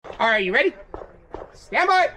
All right, you ready? Stand by.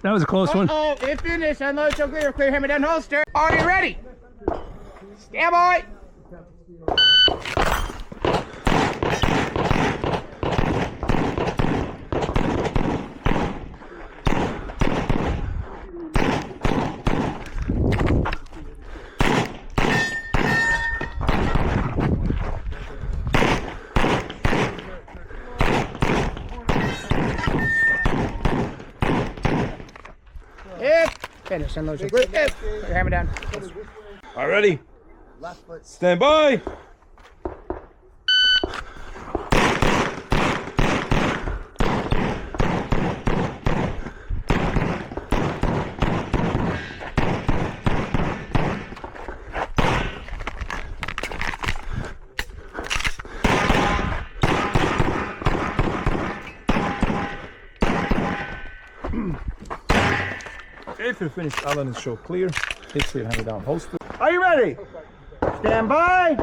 That was a close one. Oh, it finished. Unload, show clear, clear, hammer down, holster. Are you ready? Stand by. Finish. Unload, show clear. Clear, hammer down. All right, ready? Stand by. If you're finished, Alan is show clear. Hit clear, hand it down, holster. Are you ready? Stand by.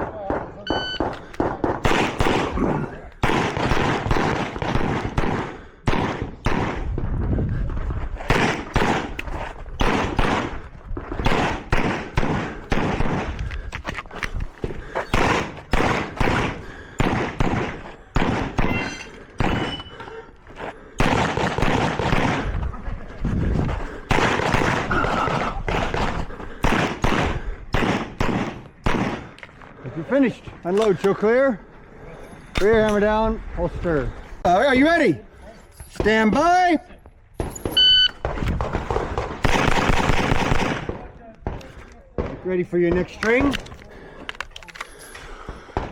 You're finished. Unload, show clear. Clear, hammer down, holster. Are you ready? Stand by. Get ready for your next string.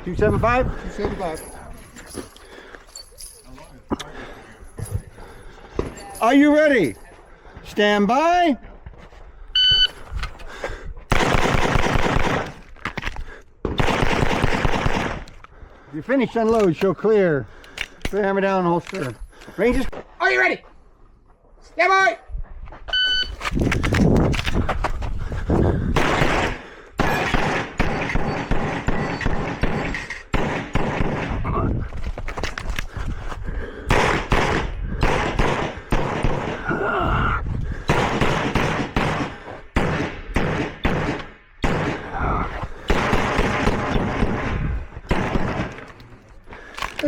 275. 275. Are you ready? Stand by. You're finished, unload, show clear. Clear, hammer down, holster. Ranges. Are you ready? Stand by.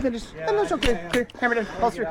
Finish. Unload, show clear. Clear, hammer down, holster.